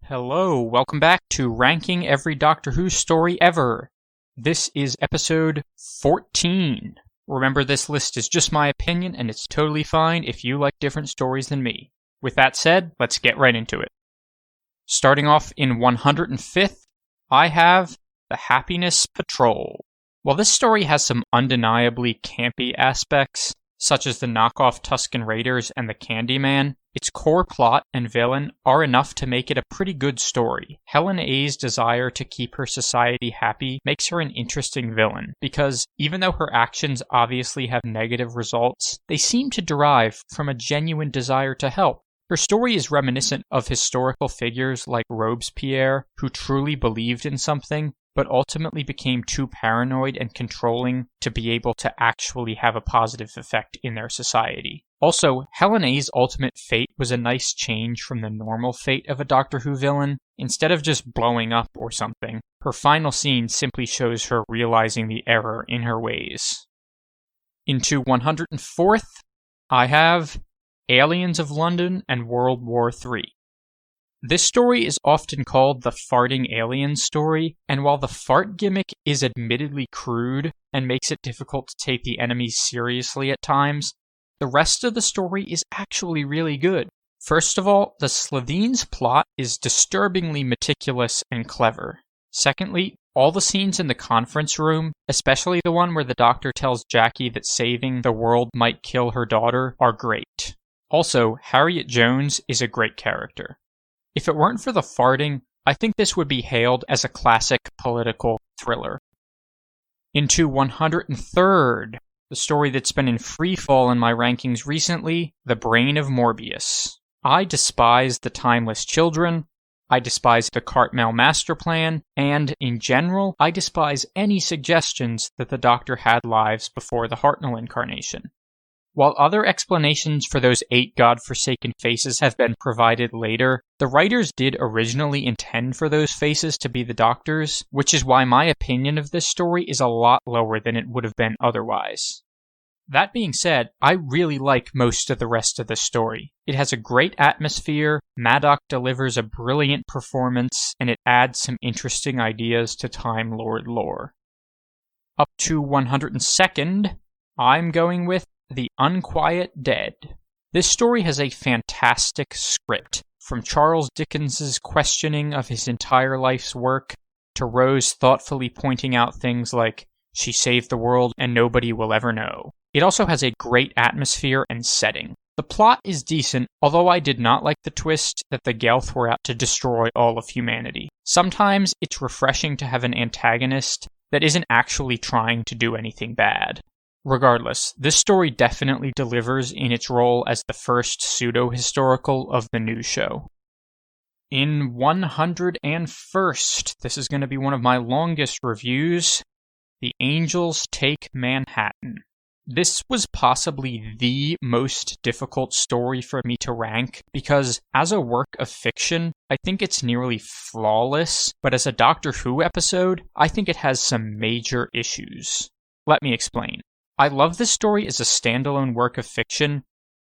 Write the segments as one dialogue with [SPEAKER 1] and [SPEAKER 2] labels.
[SPEAKER 1] Hello, welcome back to Ranking Every Doctor Who Story Ever. This is episode 14. Remember, this list is just my opinion, and it's totally fine if you like different stories than me. With that said, let's get right into it. Starting off in 105th, I have The Happiness Patrol. While this story has some undeniably campy aspects, such as the knockoff Tusken Raiders and the Candyman, its core plot and villain are enough to make it a pretty good story. Helen A's desire to keep her society happy makes her an interesting villain, because even though her actions obviously have negative results, they seem to derive from a genuine desire to help. Her story is reminiscent of historical figures like Robespierre, who truly believed in something, but ultimately became too paranoid and controlling to be able to actually have a positive effect in their society. Also, Helen A's ultimate fate was a nice change from the normal fate of a Doctor Who villain. Instead of just blowing up or something, her final scene simply shows her realizing the error in her ways. Into 104th, I have Aliens of London and World War III. This story is often called the farting alien story, and while the fart gimmick is admittedly crude and makes it difficult to take the enemies seriously at times, the rest of the story is actually really good. First of all, the Slovenes plot is disturbingly meticulous and clever. Secondly, all the scenes in the conference room, especially the one where the Doctor tells Jackie that saving the world might kill her daughter, are great. Also, Harriet Jones is a great character. If it weren't for the farting, I think this would be hailed as a classic political thriller. Into 103rd, the story that's been in freefall in my rankings recently, The Brain of Morbius. I despise the Timeless Children, I despise the Cartmel Master Plan, and, in general, I despise any suggestions that the Doctor had lives before the Hartnell incarnation. While other explanations for those 8 godforsaken faces have been provided later, the writers did originally intend for those faces to be the Doctor's, which is why my opinion of this story is a lot lower than it would have been otherwise. That being said, I really like most of the rest of the story. It has a great atmosphere, Maddox delivers a brilliant performance, and it adds some interesting ideas to Time Lord lore. Up to 102nd, I'm going with The Unquiet Dead. This story has a fantastic script, from Charles Dickens's questioning of his entire life's work, to Rose thoughtfully pointing out things like, she saved the world and nobody will ever know. It also has a great atmosphere and setting. The plot is decent, although I did not like the twist that the Gelth were out to destroy all of humanity. Sometimes it's refreshing to have an antagonist that isn't actually trying to do anything bad. Regardless, this story definitely delivers in its role as the first pseudo-historical of the new show. In 101st, this is going to be one of my longest reviews, The Angels Take Manhattan. This was possibly the most difficult story for me to rank because, as a work of fiction, I think it's nearly flawless, but as a Doctor Who episode, I think it has some major issues. Let me explain. I love this story as a standalone work of fiction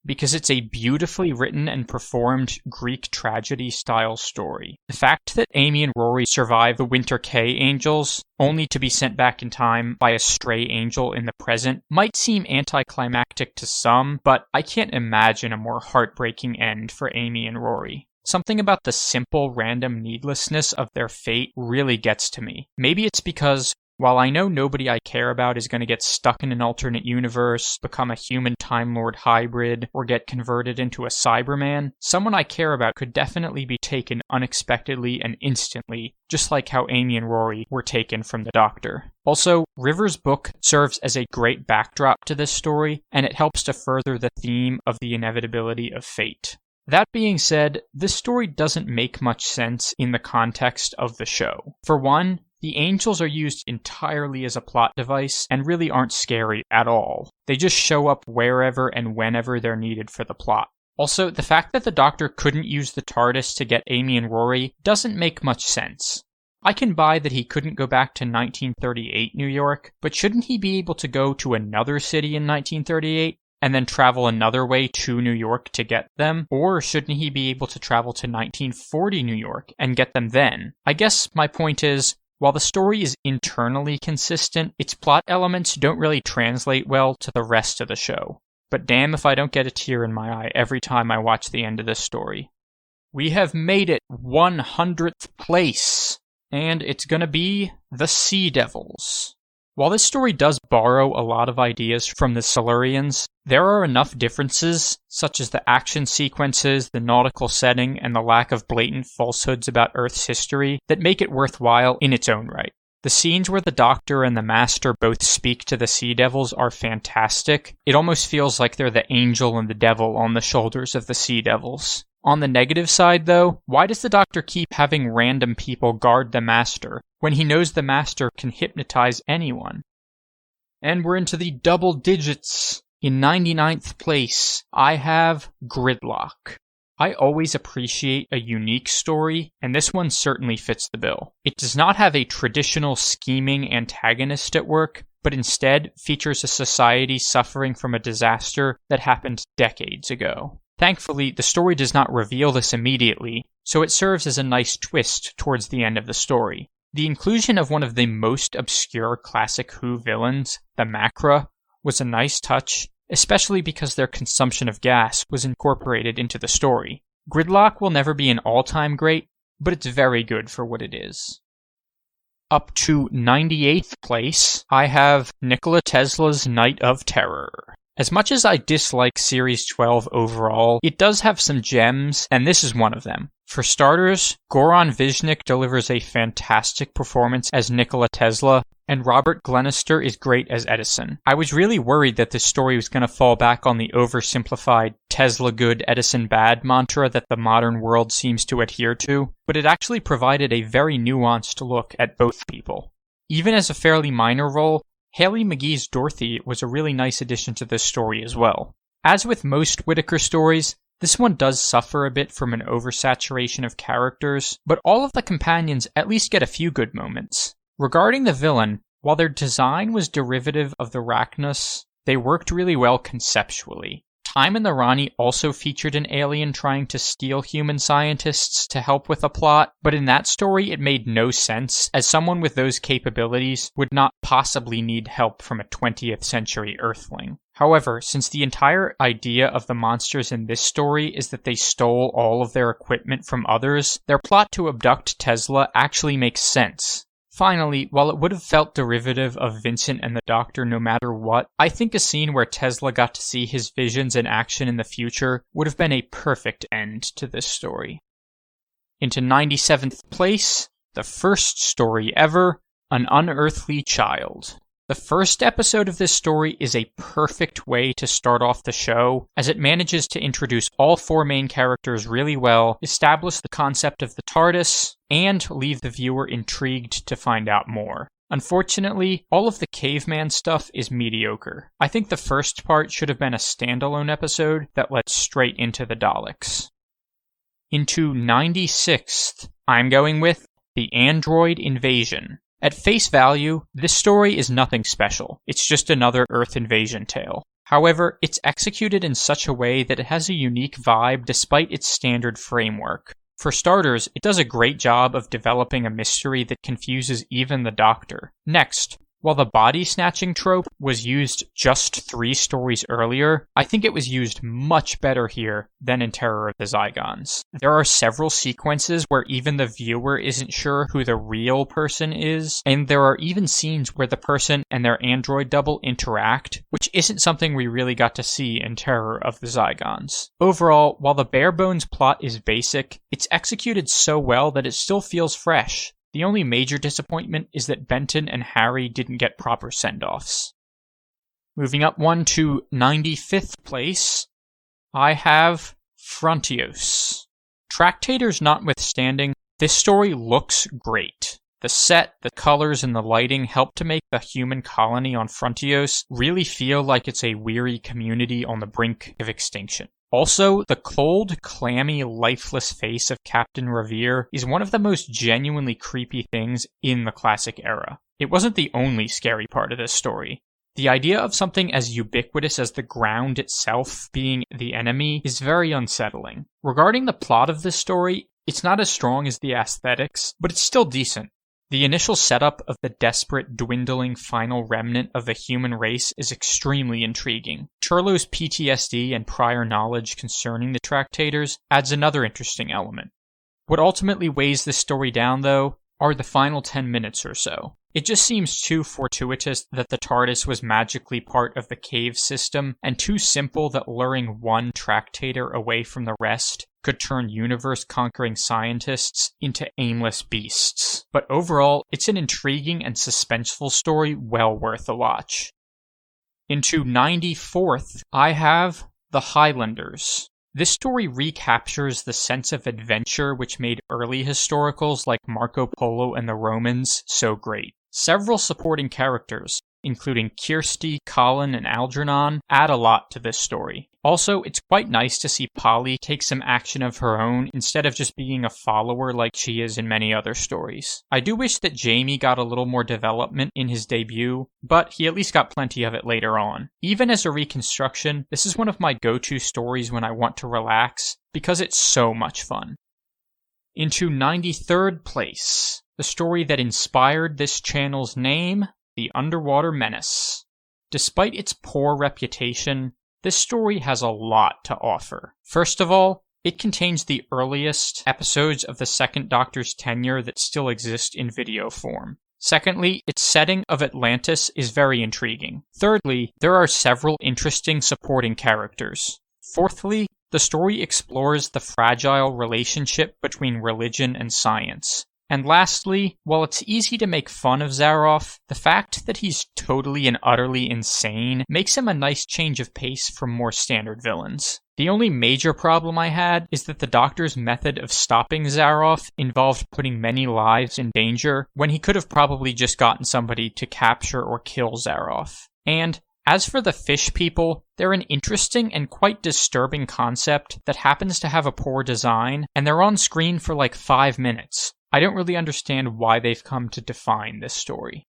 [SPEAKER 1] because it's a beautifully written and performed Greek tragedy-style story. The fact that Amy and Rory survive the Winter K Angels, only to be sent back in time by a stray angel in the present, might seem anticlimactic to some, but I can't imagine a more heartbreaking end for Amy and Rory. Something about the simple, random needlessness of their fate really gets to me. Maybe it's because, while I know nobody I care about is going to get stuck in an alternate universe, become a human Time Lord hybrid, or get converted into a Cyberman, someone I care about could definitely be taken unexpectedly and instantly, just like how Amy and Rory were taken from the Doctor. Also, River's book serves as a great backdrop to this story, and it helps to further the theme of the inevitability of fate. That being said, this story doesn't make much sense in the context of the show. For one, the angels are used entirely as a plot device and really aren't scary at all. They just show up wherever and whenever they're needed for the plot. Also, the fact that the Doctor couldn't use the TARDIS to get Amy and Rory doesn't make much sense. I can buy that he couldn't go back to 1938 New York, but shouldn't he be able to go to another city in 1938? and then travel another way to New York to get them? Or shouldn't he be able to travel to 1940 New York and get them then? I guess my point is, while the story is internally consistent, its plot elements don't really translate well to the rest of the show. But damn if I don't get a tear in my eye every time I watch the end of this story. We have made it 100th place, and it's gonna be the Sea Devils. While this story does borrow a lot of ideas from the Silurians, there are enough differences, such as the action sequences, the nautical setting, and the lack of blatant falsehoods about Earth's history, that make it worthwhile in its own right. The scenes where the Doctor and the Master both speak to the Sea Devils are fantastic. It almost feels like they're the angel and the devil on the shoulders of the Sea Devils. On the negative side, though, why does the Doctor keep having random people guard the Master when he knows the Master can hypnotize anyone? And we're into the double digits. In 99th place, I have Gridlock. I always appreciate a unique story, and this one certainly fits the bill. It does not have a traditional scheming antagonist at work, but instead features a society suffering from a disaster that happened decades ago. Thankfully, the story does not reveal this immediately, so it serves as a nice twist towards the end of the story. The inclusion of one of the most obscure classic Who villains, the Macra, was a nice touch, especially because their consumption of gas was incorporated into the story. Gridlock will never be an all-time great, but it's very good for what it is. Up to 98th place, I have Nikola Tesla's Night of Terror. As much as I dislike Series 12 overall, it does have some gems, and this is one of them. For starters, Goran Visnik delivers a fantastic performance as Nikola Tesla, and Robert Glenister is great as Edison. I was really worried that this story was going to fall back on the oversimplified Tesla good, Edison bad mantra that the modern world seems to adhere to, but it actually provided a very nuanced look at both people. Even as a fairly minor role, Haley McGee's Dorothy was a really nice addition to this story as well. As with most Whittaker stories, this one does suffer a bit from an oversaturation of characters, but all of the companions at least get a few good moments. Regarding the villain, while their design was derivative of the Rachnos, they worked really well conceptually. Time and the Rani also featured an alien trying to steal human scientists to help with a plot, but in that story it made no sense, as someone with those capabilities would not possibly need help from a 20th century Earthling. However, since the entire idea of the monsters in this story is that they stole all of their equipment from others, their plot to abduct Tesla actually makes sense. Finally, while it would have felt derivative of Vincent and the Doctor no matter what, I think a scene where Tesla got to see his visions in action in the future would have been a perfect end to this story. Into 97th place, the first story ever, An Unearthly Child. The first episode of this story is a perfect way to start off the show, as it manages to introduce all four main characters really well, establish the concept of the TARDIS, and leave the viewer intrigued to find out more. Unfortunately, all of the caveman stuff is mediocre. I think the first part should have been a standalone episode that led straight into the Daleks. Into 96th, I'm going with The Android Invasion. At face value, this story is nothing special. It's just another Earth invasion tale. However, it's executed in such a way that it has a unique vibe despite its standard framework. For starters, it does a great job of developing a mystery that confuses even the Doctor. Next, while the body-snatching trope was used just 3 stories earlier, I think it was used much better here than in Terror of the Zygons. There are several sequences where even the viewer isn't sure who the real person is, and there are even scenes where the person and their android double interact, which isn't something we really got to see in Terror of the Zygons. Overall, while the bare-bones plot is basic, it's executed so well that it still feels fresh. The only major disappointment is that Benton and Harry didn't get proper send-offs. Moving up one to 95th place, I have Frontios. Tractators notwithstanding, this story looks great. The set, the colors, and the lighting help to make the human colony on Frontios really feel like it's a weary community on the brink of extinction. Also, the cold, clammy, lifeless face of Captain Revere is one of the most genuinely creepy things in the classic era. It wasn't the only scary part of this story. The idea of something as ubiquitous as the ground itself being the enemy is very unsettling. Regarding the plot of this story, it's not as strong as the aesthetics, but it's still decent. The initial setup of the desperate, dwindling final remnant of the human race is extremely intriguing. Turlough's PTSD and prior knowledge concerning the Tractators adds another interesting element. What ultimately weighs this story down, though, are the final 10 minutes or so. It just seems too fortuitous that the TARDIS was magically part of the cave system, and too simple that luring one Tractator away from the rest could turn universe-conquering scientists into aimless beasts. But overall, it's an intriguing and suspenseful story well worth a watch. Into 94th, I have The Highlanders. This story recaptures the sense of adventure which made early historicals like Marco Polo and the Romans so great. Several supporting characters, including Kirsty, Colin, and Algernon, add a lot to this story. Also, it's quite nice to see Polly take some action of her own instead of just being a follower like she is in many other stories. I do wish that Jamie got a little more development in his debut, but he at least got plenty of it later on. Even as a reconstruction, this is one of my go-to stories when I want to relax, because it's so much fun. Into 93rd place, the story that inspired this channel's name, The Underwater Menace. Despite its poor reputation, this story has a lot to offer. First of all, it contains the earliest episodes of the Second Doctor's tenure that still exist in video form. Secondly, its setting of Atlantis is very intriguing. Thirdly, there are several interesting supporting characters. Fourthly, the story explores the fragile relationship between religion and science. And lastly, while it's easy to make fun of Zaroff, the fact that he's totally and utterly insane makes him a nice change of pace from more standard villains. The only major problem I had is that the Doctor's method of stopping Zaroff involved putting many lives in danger, when he could have probably just gotten somebody to capture or kill Zaroff. And as for the fish people, they're an interesting and quite disturbing concept that happens to have a poor design, and they're on screen for like 5 minutes. I don't really understand why they've come to define this story.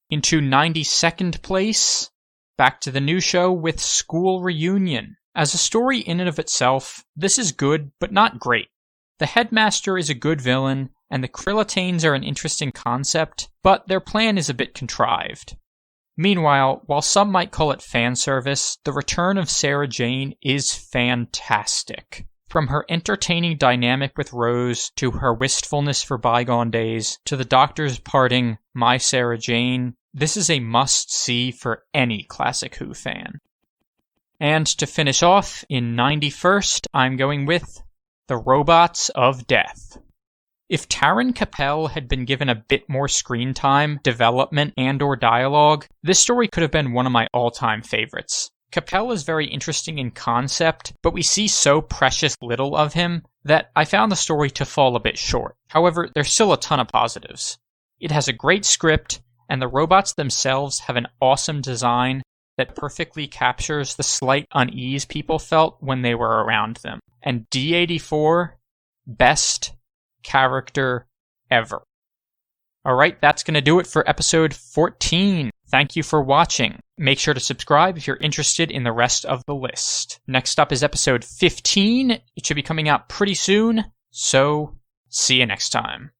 [SPEAKER 1] Into 92nd place, back to the new show with School Reunion. As a story in and of itself, this is good, but not great. The headmaster is a good villain, and the Krillitanes are an interesting concept, but their plan is a bit contrived. Meanwhile, while some might call it fan service, the return of Sarah Jane is fantastic. From her entertaining dynamic with Rose, to her wistfulness for bygone days, to the Doctor's parting, My Sarah Jane, this is a must-see for any classic Who fan. And to finish off, in 91st, I'm going with The Robots of Death. If Taron Capel had been given a bit more screen time, development, and/or dialogue, this story could have been one of my all-time favorites. Capel is very interesting in concept, but we see so precious little of him that I found the story to fall a bit short. However, there's still a ton of positives. It has a great script, and the robots themselves have an awesome design that perfectly captures the slight unease people felt when they were around them. And D84, best character ever. Alright, that's going to do it for episode 14. Thank you for watching. Make sure to subscribe if you're interested in the rest of the list. Next up is episode 15. It should be coming out pretty soon, so see you next time.